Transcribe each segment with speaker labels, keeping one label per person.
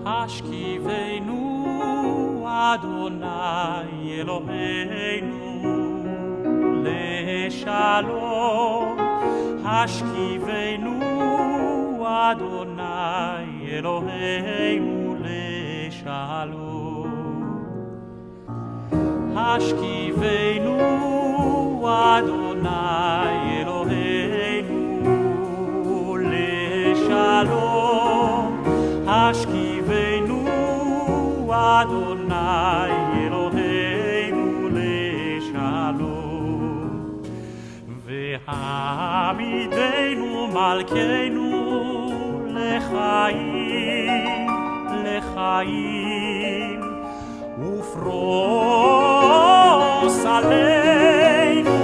Speaker 1: השכיבנו אדוני אלוהינו לשלום. השכיבנו אדוני אלוהינו לשלום. השכיבנו אדוני אלוהינו לשלום. השכיבנו אדוני אלוהינו לשלום. והעמידנו מלכנו לחיים, לחיים, ופרוס עלינו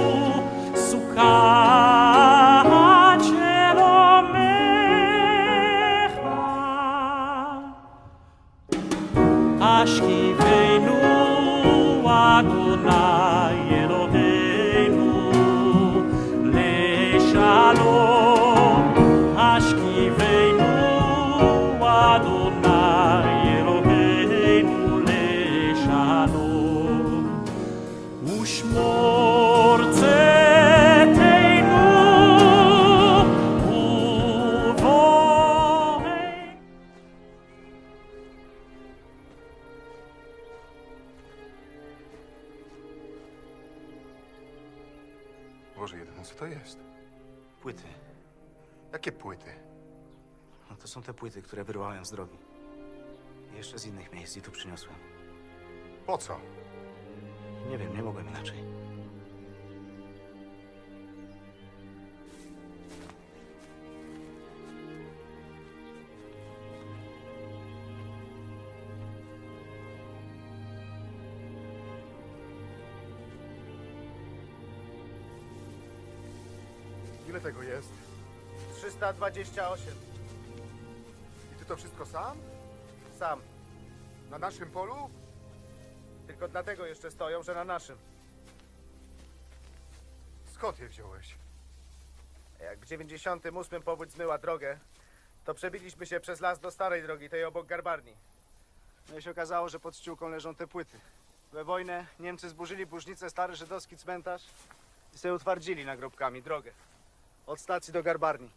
Speaker 1: סוכת שלומך. השכיבנו אדוני אלוהינו לשלום. השכיבנו אדוני אלוהינו לשלום. ושמור צאתנו ובואנו.
Speaker 2: Boże jeden, co to jest?
Speaker 3: Płyty.
Speaker 2: Jakie płyty?
Speaker 3: No to są te płyty, które wyrwałem z drogi. I jeszcze z innych miejsc i tu przyniosłem.
Speaker 2: Po co?
Speaker 3: Nie wiem, nie mogłem inaczej.
Speaker 2: Ile tego jest?
Speaker 4: 328.
Speaker 2: I ty to wszystko sam?
Speaker 4: Sam.
Speaker 2: Na naszym polu?
Speaker 4: Tylko dlatego jeszcze stoją, że na naszym.
Speaker 2: Skąd je wziąłeś?
Speaker 4: Jak w 98 powódź zmyła drogę, to przebiliśmy się przez las do starej drogi, tej obok garbarni. No i się okazało, że pod ściółką leżą te płyty. We wojnę Niemcy zburzyli Burznicę, stary żydowski cmentarz i sobie utwardzili nagrobkami drogę. Od stacji do garbarni.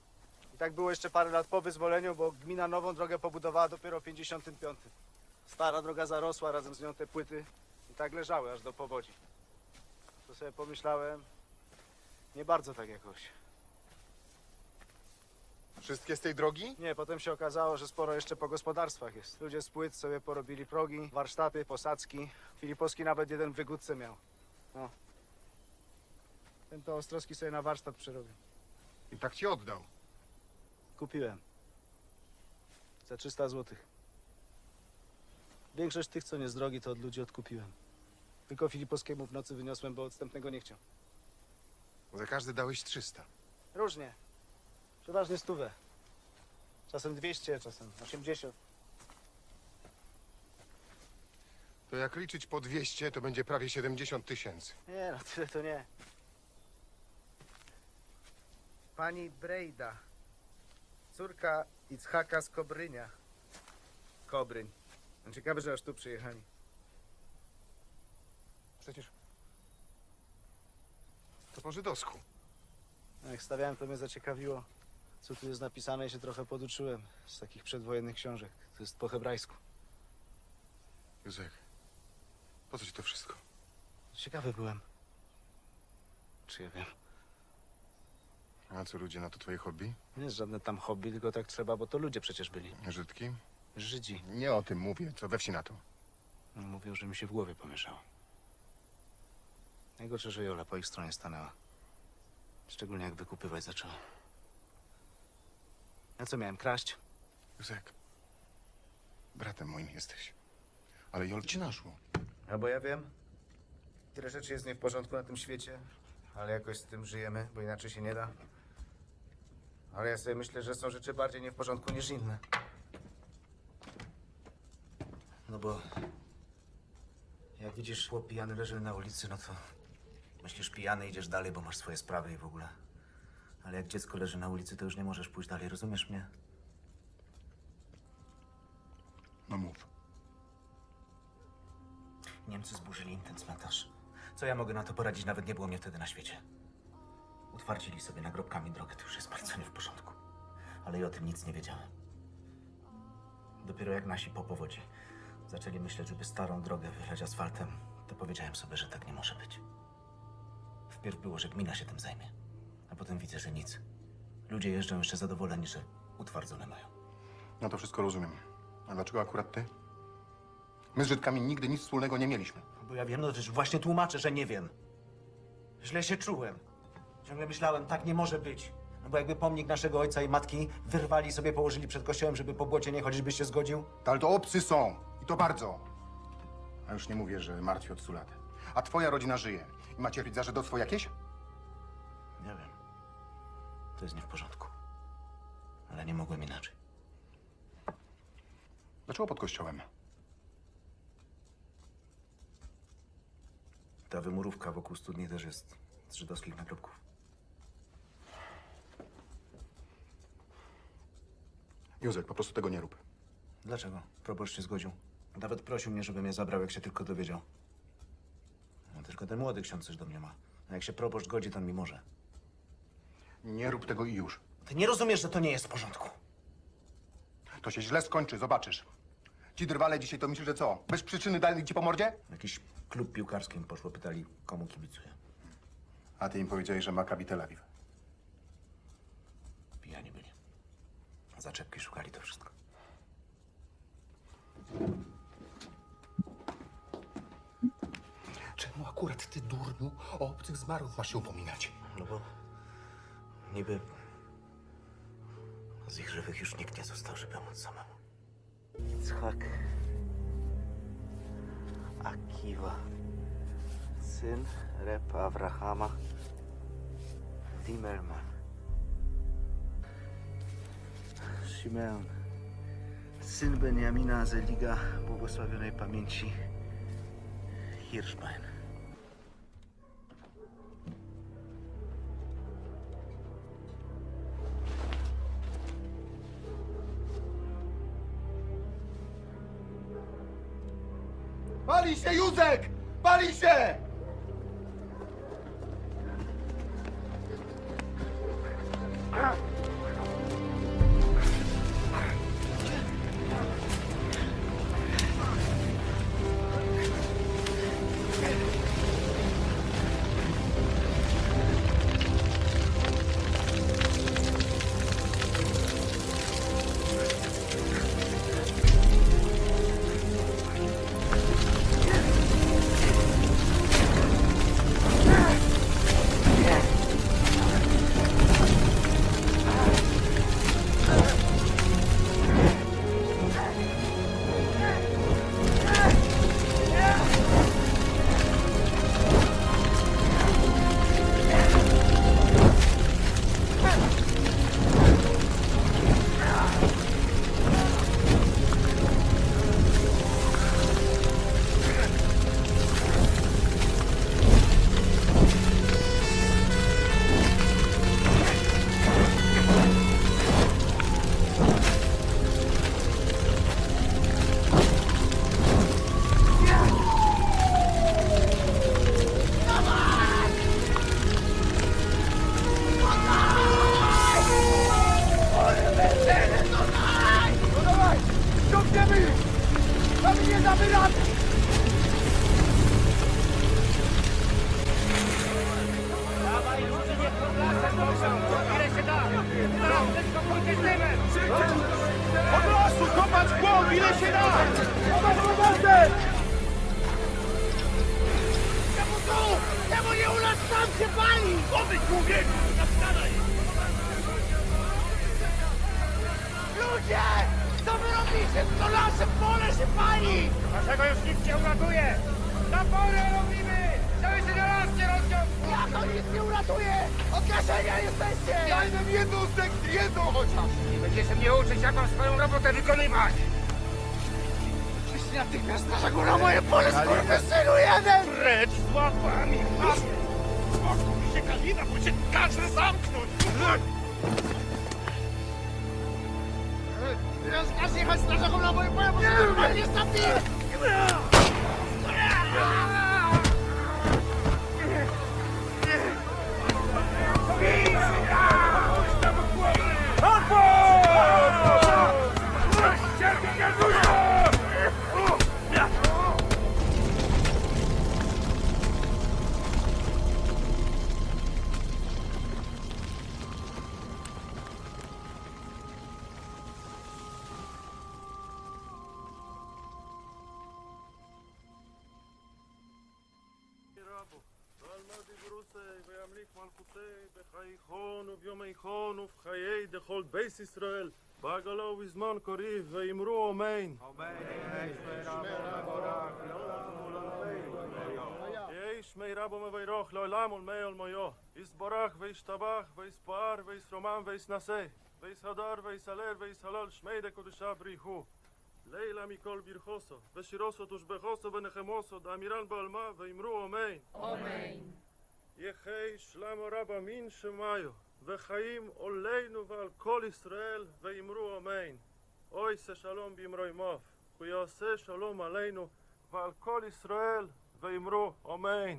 Speaker 4: I tak było jeszcze parę lat po wyzwoleniu, bo gmina nową drogę pobudowała dopiero w 55. Stara droga zarosła, razem z nią te płyty i tak leżały aż do powodzi. To sobie pomyślałem, nie bardzo tak jakoś.
Speaker 2: Wszystkie z tej drogi?
Speaker 4: Nie, potem się okazało, że sporo jeszcze po gospodarstwach jest. Ludzie z płyt sobie porobili progi, warsztaty, posadzki. Filipowski nawet jeden w Wygódce miał. No. Ten to Ostrowski sobie na warsztat przerobił.
Speaker 2: I tak ci oddał.
Speaker 4: Kupiłem. Za 300 złotych. Większość tych, co nie z drogi, to od ludzi odkupiłem. Tylko Filipowskiemu w nocy wyniosłem, bo odstępnego nie chciał.
Speaker 2: Za każdy dałeś 300.
Speaker 4: Różnie. Przeważnie 100. Czasem 200, czasem 80.
Speaker 2: To jak liczyć po 200, to będzie prawie 70 000.
Speaker 4: Nie no, tyle to nie. Pani Brejda. Córka Ichaka z Kobrynia. Kobryń. Ciekawe, że aż tu przyjechali.
Speaker 2: Przecież... to po żydowsku.
Speaker 4: Jak stawiałem, to mnie zaciekawiło, co tu jest napisane i się trochę poduczyłem z takich przedwojennych książek. To jest po hebrajsku.
Speaker 2: Józek, po co ci to wszystko?
Speaker 4: Ciekawy byłem. Czy ja wiem?
Speaker 2: A co ludzie na to twoje hobby?
Speaker 4: Nie jest żadne tam hobby, tylko tak trzeba, bo to ludzie przecież byli.
Speaker 2: Żydki?
Speaker 4: Żydzi.
Speaker 2: Nie o tym mówię, co we wsi na to.
Speaker 4: Mówią, że mi się w głowie pomieszało. Najgorsze, że Jola po ich stronie stanęła. Szczególnie jak wykupywać zaczęła. A co miałem, kraść?
Speaker 2: Józek, bratem moim jesteś. Ale Jol ci naszło.
Speaker 4: A bo ja wiem. Tyle rzeczy jest nie w porządku na tym świecie, ale jakoś z tym żyjemy, bo inaczej się nie da. Ale ja sobie myślę, że są rzeczy bardziej nie w porządku niż inne. No bo jak widzisz, chłop pijany leży na ulicy, no to myślisz pijany, idziesz dalej, bo masz swoje sprawy i w ogóle. Ale jak dziecko leży na ulicy, to już nie możesz pójść dalej, rozumiesz mnie?
Speaker 2: No mów.
Speaker 3: Niemcy zburzyli im ten cmentarz. Co ja mogę na to poradzić? Nawet nie było mnie wtedy na świecie. Utwardzili sobie nagrobkami drogę. To już jest bardzo nie w porządku. Ale ja o tym nic nie wiedziałem. Dopiero jak nasi po powodzi zaczęli myśleć, żeby starą drogę wylać asfaltem, to powiedziałem sobie, że tak nie może być. Wpierw było, że gmina się tym zajmie. A potem widzę, że nic. Ludzie jeżdżą jeszcze zadowoleni, że utwardzone mają.
Speaker 2: No to wszystko rozumiem. A dlaczego akurat ty? My z Żydkami nigdy nic wspólnego nie mieliśmy.
Speaker 3: Bo ja wiem, no też właśnie tłumaczę, że nie wiem. Źle się czułem. Ciągle myślałem, tak nie może być. No bo jakby pomnik naszego ojca i matki wyrwali sobie, położyli przed kościołem, żeby po błocie nie chodzić, byś się zgodził?
Speaker 2: Ale to obcy są. I to bardzo. A już nie mówię, że martwi od 100 lat. A twoja rodzina żyje. I ma cierpieć za żydostwo jakieś?
Speaker 3: Nie wiem. To jest nie w porządku. Ale nie mogłem inaczej.
Speaker 2: Dlaczego pod kościołem?
Speaker 3: Ta wymurówka wokół studni też jest z żydowskich nagrobków.
Speaker 2: Józek, po prostu tego nie rób.
Speaker 3: Dlaczego? Proboszcz się zgodził. Nawet prosił mnie, żebym je zabrał, jak się tylko dowiedział. No, tylko ten młody ksiądz coś do mnie ma. A jak się proboszcz godzi, to on mi może.
Speaker 2: Nie rób tego i już.
Speaker 3: Ty nie rozumiesz, że to nie jest w porządku.
Speaker 2: To się źle skończy, zobaczysz. Ci drwale dzisiaj to myślisz, że co? Bez przyczyny dali ci po mordzie?
Speaker 3: Jakiś klub piłkarski im poszło, pytali, komu kibicuje.
Speaker 2: A ty im powiedziałeś, że Maccabi Tel Awiw.
Speaker 3: Pijani byli. Zaczepki szukali to wszystko.
Speaker 2: Czemu akurat ty, durniu, o obcych zmarłych masz się upominać?
Speaker 3: No bo niby z ich żywych już nikt nie został, żeby móc samemu. Itzhak, Akiwa, syn Repa Avrahama, Zimmerman, Shimeon, syn Benjamina Zeliga, błogosławionej pamięci, Hirschbein.
Speaker 2: Pali się, Józek! Pali się!
Speaker 1: Fred, złapami! Spokój się, Kalina, bo cię każe zamknąć! Rozkaz jechać strażakom na moje pole, bo się normalnie zabiję!
Speaker 5: ובחיי דכל בייס ישראל בעגלו ובזמן קריב ואמרו אמן. יהי שמי רבו מביירוך לעולם ולמי עולמיו יסברך וישתבח ויספאר ויסרומם ויסנשא ויסהדר ויסהלל ויסהלל שמי דקודשה בריחו לילה מכל ברכוסו ושירוסו תושבחוסו ונחמוסו דאמירן בעלמה ואמרו אמן. אמן. יחי שלמה רבא מן שמיו וחיים עולנו ועל כל ישראל ואמרו אמן. אוי שלום באמרי מוף ויעשה שלום עלינו ועל כל ישראל ואמרו אמן.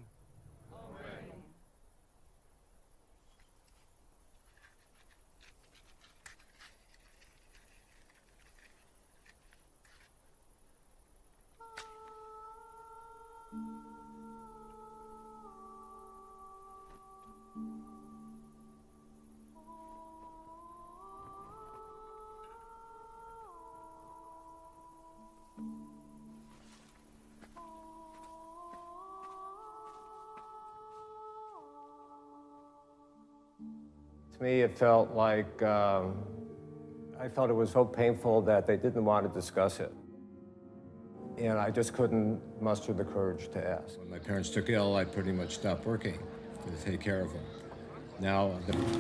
Speaker 6: To me, it felt like, I felt it was so painful that they didn't want to discuss it. And I just couldn't muster the courage to ask.
Speaker 7: When my parents took ill, I pretty much stopped working to take care of them. Now,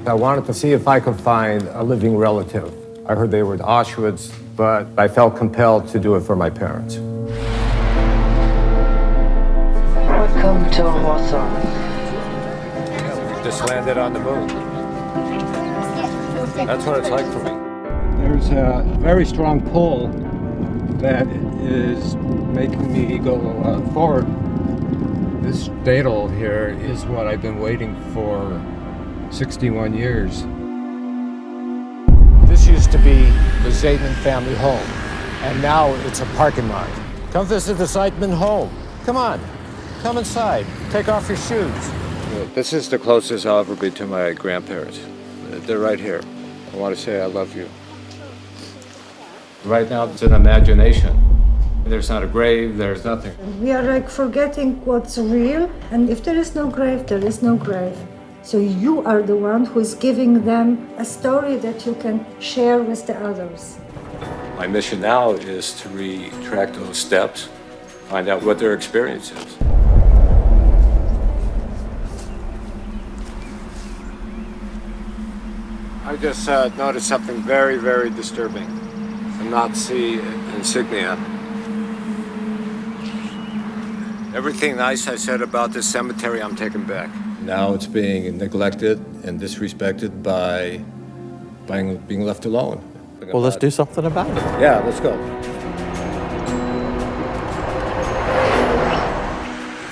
Speaker 6: I wanted to see if I could find a living relative. I heard they were at Auschwitz, but I felt compelled to do it for my parents.
Speaker 8: Welcome to Warsaw.
Speaker 6: Just landed on the moon. That's what it's like for me. There's a very strong pull that is making me go forward. This datal here is what I've been waiting for 61 years. This used to be the Zaidman family home, and now it's a parking lot. Come visit the Zaidman home. Come on, come inside. Take off your shoes. This is the closest I'll ever be to my grandparents. They're right here. I want to say I love you. Right now, it's an imagination. There's not a grave, there's nothing.
Speaker 9: We are like forgetting what's real, and if there is no grave, there is no grave. So you are the one who is giving them a story that you can share with the others.
Speaker 6: My mission now is to retrack those steps, find out what their experience is. I just noticed something very, very disturbing. A Nazi insignia. Everything nice I said about this cemetery, I'm taking back. Now it's being neglected and disrespected by being left alone.
Speaker 10: Well, let's do something about it.
Speaker 6: Yeah, let's go.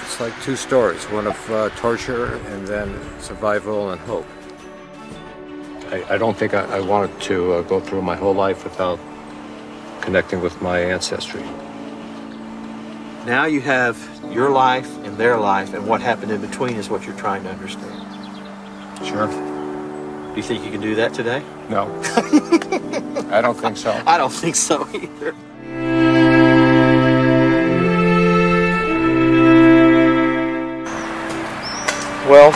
Speaker 6: It's like two stories, one of torture and then survival and hope. I don't think I wanted to go through my whole life without connecting with my ancestry.
Speaker 10: Now you have your life and their life, and what happened in between is what you're trying to understand.
Speaker 6: Sure.
Speaker 10: Do you think you can do that today?
Speaker 6: No. I don't think so.
Speaker 10: I don't think so either. Well,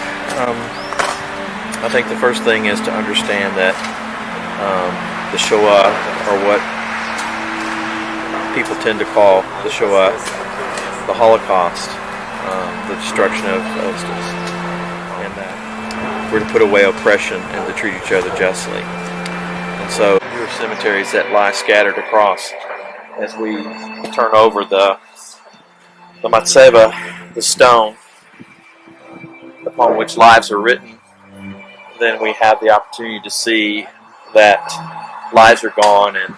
Speaker 10: I think the first thing is to understand that the Shoah, or what people tend to call the Shoah, the Holocaust, the destruction of Ostens, and that we're to put away oppression and to treat each other justly. And so Jewish cemeteries that lie scattered across, as we turn over the Matzevah, the stone upon which lives are written, then we have the opportunity to see that lives are gone and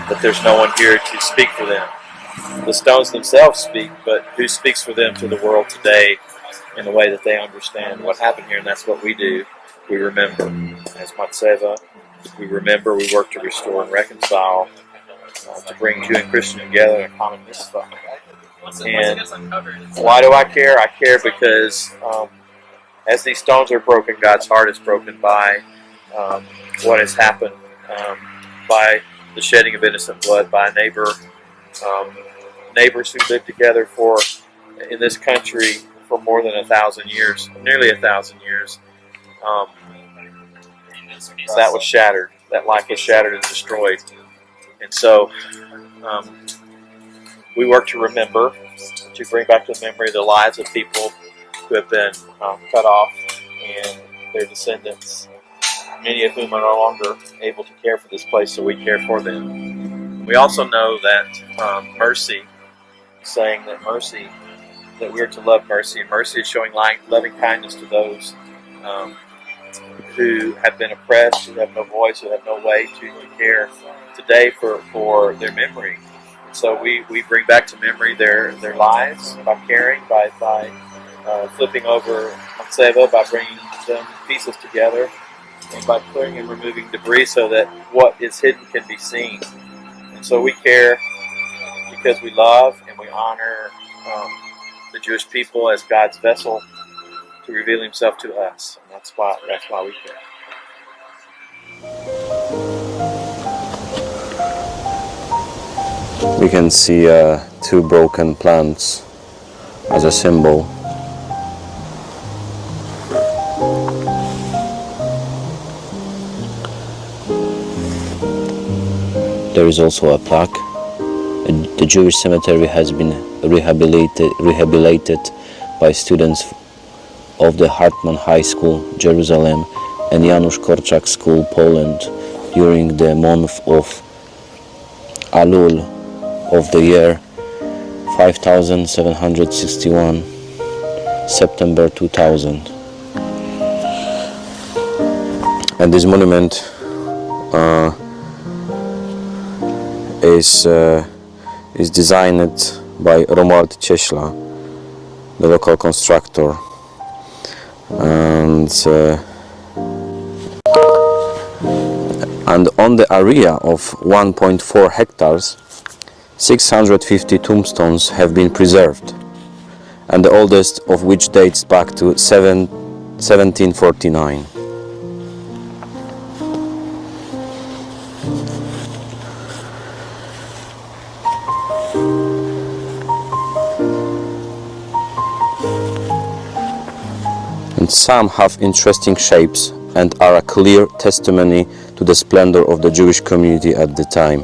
Speaker 10: that there's no one here to speak for them. The stones themselves speak, but who speaks for them to the world today in the way that they understand what happened here? And that's what we do. We remember. As Matzevah, we remember, we work to restore and reconcile, to bring Jew and Christian together in a common mitzvah. And why do I care? I care because as these stones are broken, God's heart is broken by what has happened, by the shedding of innocent blood, by neighbors who lived together in this country for more than 1,000 years, nearly 1,000 years. That was shattered. That life was shattered and destroyed. And so we work to remember, to bring back to memory the lives of people who have been cut off and their descendants, many of whom are no longer able to care for this place, so we care for them. We also know that mercy, saying that mercy, that we are to love mercy, and mercy is showing loving kindness to those who have been oppressed, who have no voice, who have no way to care today for their memory. So we bring back to memory their lives by caring, by flipping over Matzevah, by bringing them pieces together, and by clearing and removing debris so that what is hidden can be seen. And so we care because we love and we honor the Jewish people as God's vessel to reveal Himself to us, and that's why we care.
Speaker 11: We can see two broken plants as a symbol. There is also a plaque. The Jewish cemetery has been rehabilitated by students of the Hartman High School, Jerusalem, and Janusz Korczak School, Poland, during the month of Elul of the year 5761, September 2000. And this monument is designed by Romuald Cieśla, the local constructor. And on the area of 1.4 hectares, 650 tombstones have been preserved, and the oldest of which dates back to 1749. And some have interesting shapes and are a clear testimony to the splendor of the Jewish community at the time.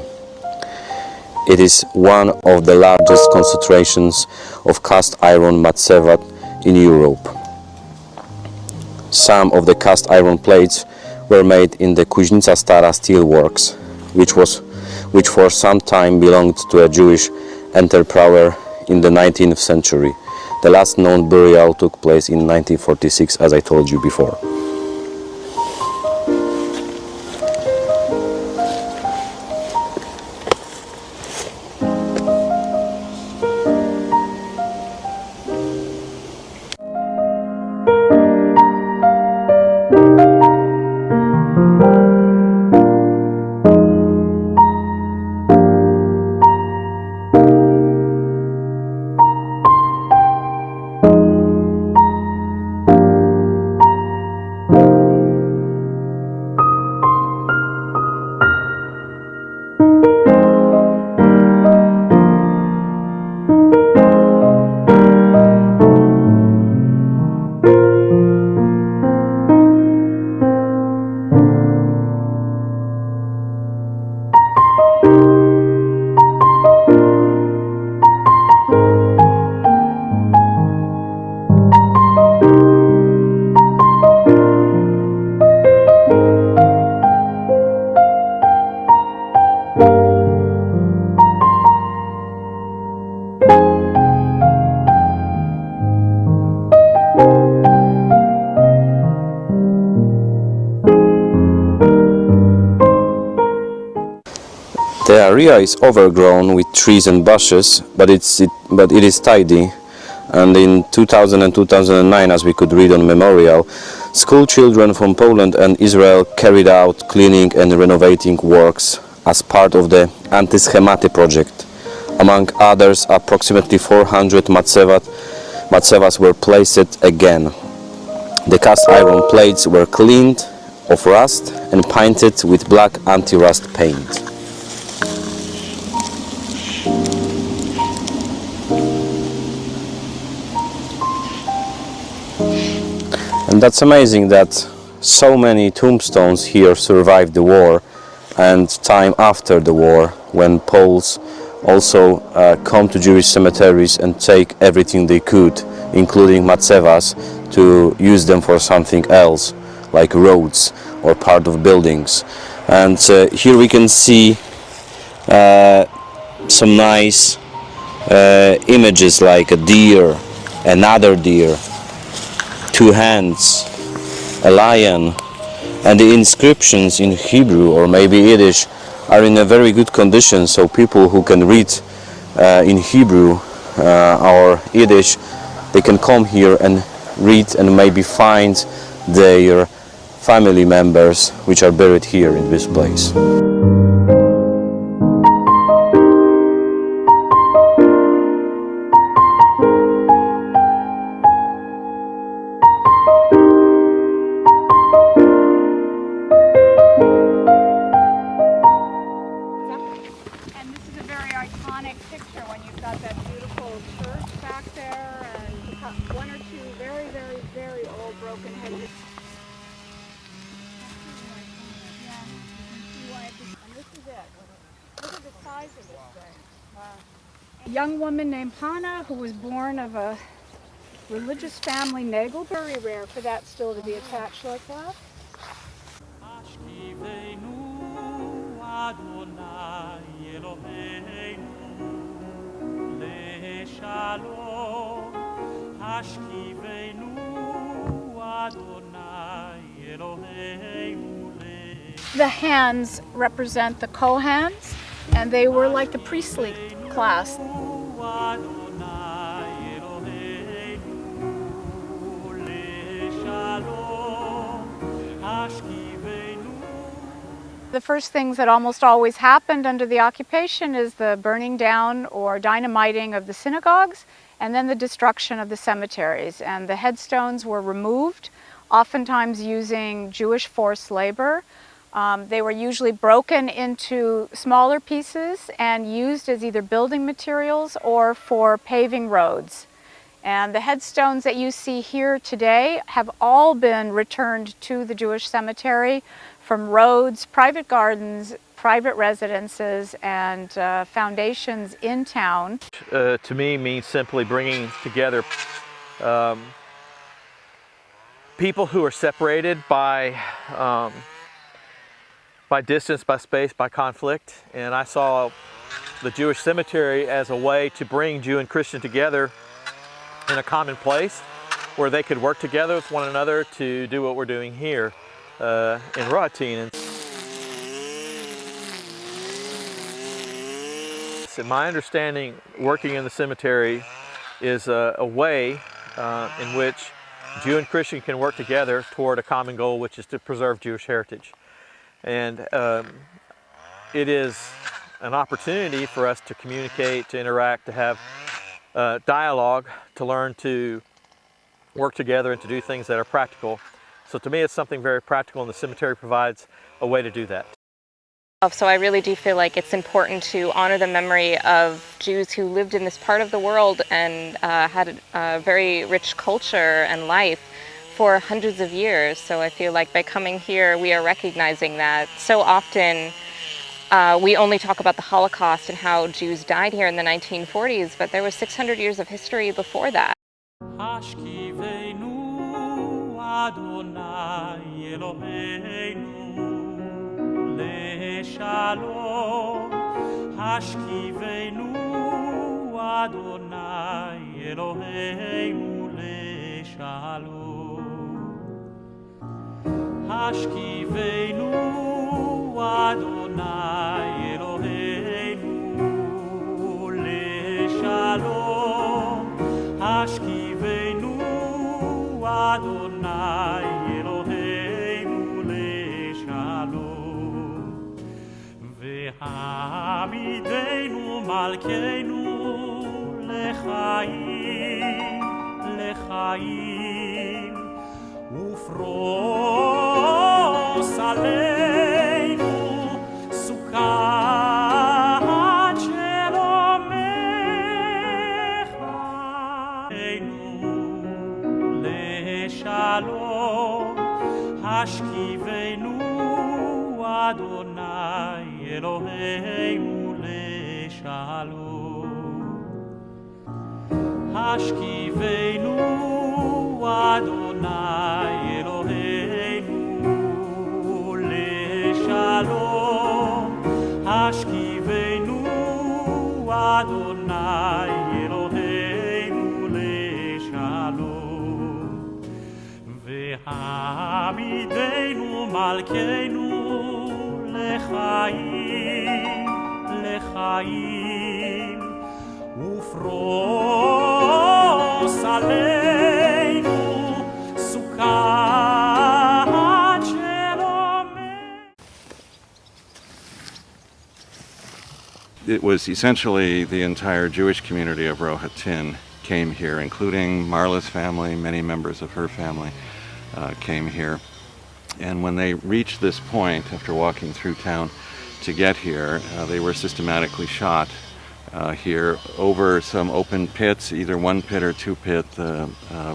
Speaker 11: It is one of the largest concentrations of cast iron Matzevah in Europe. Some of the cast iron plates were made in the Kuźnica Stara steelworks, which for some time belonged to a Jewish enterprise in the 19th century. The last known burial took place in 1946, as I told you before. area is overgrown with trees and bushes, but it is tidy. And in 2000 and 2009, as we could read on Memorial, school children from Poland and Israel carried out cleaning and renovating works as part of the Matezevah Project. Among others, approximately 400 Matzevahs were placed again. The cast iron plates were cleaned of rust and painted with black anti-rust paint. And that's amazing that so many tombstones here survived the war and time after the war, when Poles also come to Jewish cemeteries and take everything they could, including Matzevahs, to use them for something else, like roads or part of buildings. And here we can see some nice images, like a deer, another deer, two hands, a lion, and the inscriptions in Hebrew or maybe Yiddish are in a very good condition, so people who can read in Hebrew or Yiddish, they can come here and read and maybe find their family members which are buried here in this place.
Speaker 12: A young woman named Hannah, who was born of a religious family, Nagel. Very rare for that still to be attached like that. The hands represent the Kohans, and they were like the priestly class. The first things that almost always happened under the occupation is the burning down or dynamiting of the synagogues, and then the destruction of the cemeteries. And the headstones were removed, oftentimes using Jewish forced labor. They were usually broken into smaller pieces and used as either building materials or for paving roads. And the headstones that you see here today have all been returned to the Jewish cemetery from roads, private gardens, private residences, and foundations in town.
Speaker 10: To me means simply bringing together people who are separated by distance, by space, by conflict. And I saw the Jewish cemetery as a way to bring Jew and Christian together in a common place where they could work together with one another to do what we're doing here in Rohatyn. And my understanding, working in the cemetery, is a way in which Jew and Christian can work together toward a common goal, which is to preserve Jewish heritage. And it is an opportunity for us to communicate, to interact, to have dialogue, to learn to work together and to do things that are practical. So to me, it's something very practical, and the cemetery provides a way to do that.
Speaker 13: So I really do feel like it's important to honor the memory of Jews who lived in this part of the world and had a very rich culture and life for hundreds of years. So I feel like by coming here, we are recognizing that. So often we only talk about the Holocaust and how Jews died here in the 1940s, but there was 600 years of history before that.
Speaker 14: Hashkivenu Adonai Eloheinu לשלום, השכיבנו אדוני אלוהינו לשלום, והעמידנו מלכנו לחיים, לחיים, ופרוס עלינו סוכת שלומך, לשלום, השכיבנו אדוני אלוהינו לשלום, השכיבנו אדוני אלוהינו לשלום, השכיבנו אדוני אלוהינו לשלום, והעמידנו מלכנו לחיים, לחיים, ופרוס עלינו סוכת שלומך.
Speaker 15: It was essentially the entire Jewish community of Rohatyn came here, including Marla's family. Many members of her family came here. And when they reached this point, after walking through town to get here, they were systematically shot here over some open pits, either one pit or two pit. The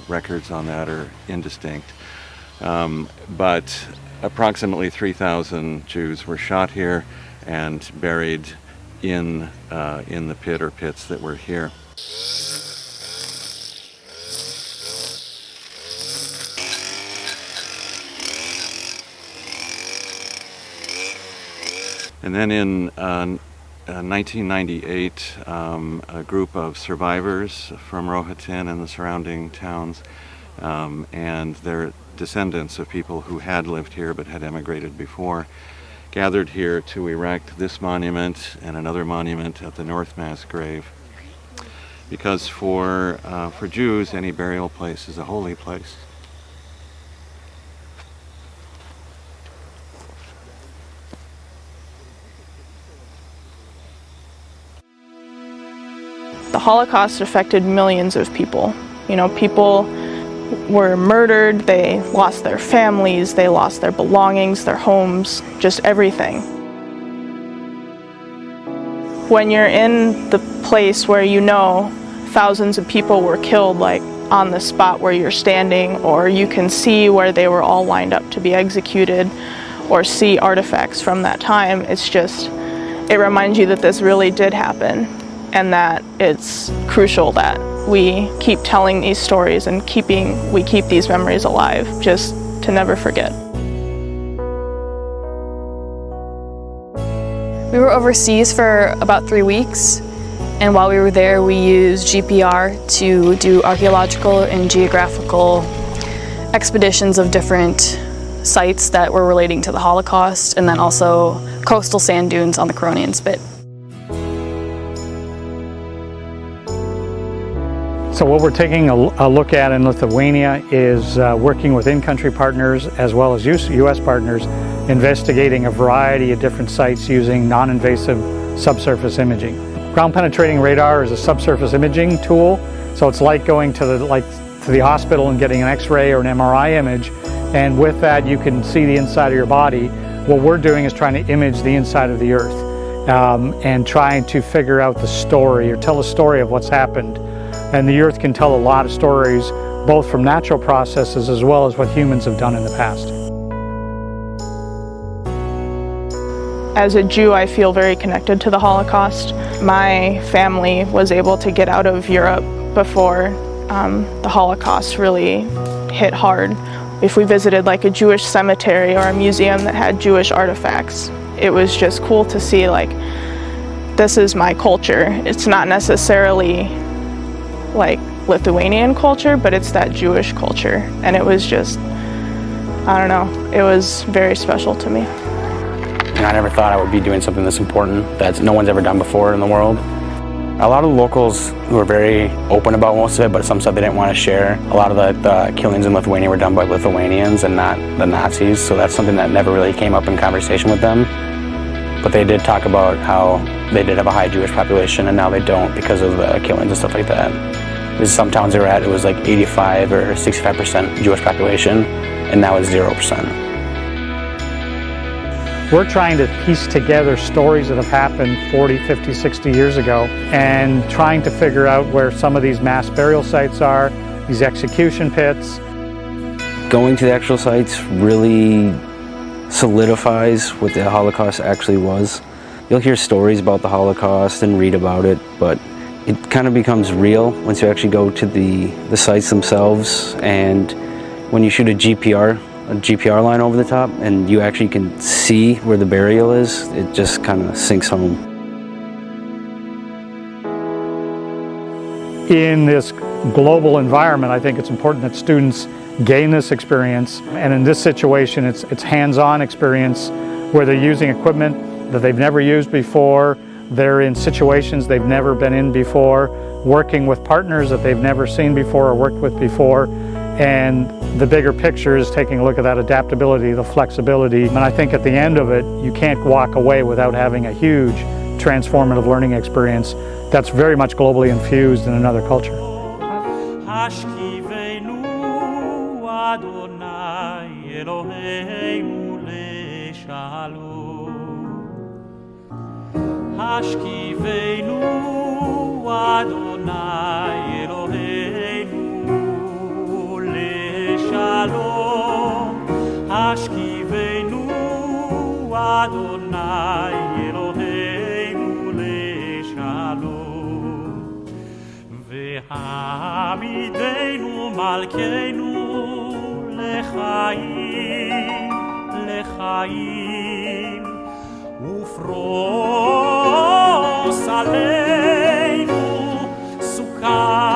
Speaker 15: records on that are indistinct. But approximately 3,000 Jews were shot here and buried in the pit or pits that were here. And then in 1998, a group of survivors from Rohatyn and the surrounding towns and their descendants of people who had lived here but had emigrated before gathered here to erect this monument and another monument at the North Mass grave. Because for Jews, any burial place is a holy place.
Speaker 16: The Holocaust affected millions of people. You know, people were murdered, they lost their families, they lost their belongings, their homes, just everything. When you're in the place where you know thousands of people were killed, like on the spot where you're standing, or you can see where they were all lined up to be executed, or see artifacts from that time, it reminds you that this really did happen, and that it's crucial that we keep telling these stories and we keep these memories alive, just to never forget.
Speaker 17: We were overseas for about 3 weeks, and while we were there we used GPR to do archaeological and geographical expeditions of different sites that were relating to the Holocaust, and then also coastal sand dunes on the Curonian Spit.
Speaker 18: So what we're taking a look at in Lithuania is working with in-country partners as well as US partners, investigating a variety of different sites using non-invasive subsurface imaging. Ground-penetrating radar is a subsurface imaging tool, so it's like going to the hospital and getting an X-ray or an MRI image, and with that you can see the inside of your body. What we're doing is trying to image the inside of the earth and trying to figure out the story or tell a story of what's happened. And the earth can tell a lot of stories, both from natural processes as well as what humans have done in the past.
Speaker 16: As a Jew, I feel very connected to the Holocaust. My family was able to get out of Europe before the Holocaust really hit hard. If we visited like a Jewish cemetery or a museum that had Jewish artifacts, it was just cool to see, like, this is my culture. It's not necessarily like Lithuanian culture, but it's that Jewish culture. And it was just, I don't know, it was very special to me.
Speaker 19: And I never thought I would be doing something this important that no one's ever done before in the world. A lot of the locals were very open about most of it, but some said they didn't want to share. A lot of the killings in Lithuania were done by Lithuanians and not the Nazis, so that's something that never really came up in conversation with them. But they did talk about how they did have a high Jewish population and now they don't because of the killings and stuff like that. Because some towns they were at, it was like 85 or 65% Jewish population, and now it's 0%.
Speaker 18: We're trying to piece together stories that have happened 40, 50, 60 years ago and trying to figure out where some of these mass burial sites are, these execution pits.
Speaker 11: Going to the actual sites really solidifies what the Holocaust actually was. You'll hear stories about the Holocaust and read about it, but it kind of becomes real once you actually go to the sites themselves, and when you shoot a GPR line over the top and you actually can see where the burial is, it just kind of sinks home.
Speaker 18: In this global environment, I think it's important that students gain this experience, and in this situation it's hands-on experience where they're using equipment that they've never used before, they're in situations they've never been in before, working with partners that they've never seen before or worked with before. And the bigger picture is taking a look at that adaptability, the flexibility. And I think at the end of it, you can't walk away without having a huge transformative learning experience that's very much globally infused in another culture.
Speaker 14: Shalom, Hashkivenu Adonai Eloheinu leShalom, Vehamidenu Malkeinu lechaim, lechaim, Ufros aleinu Sukkah.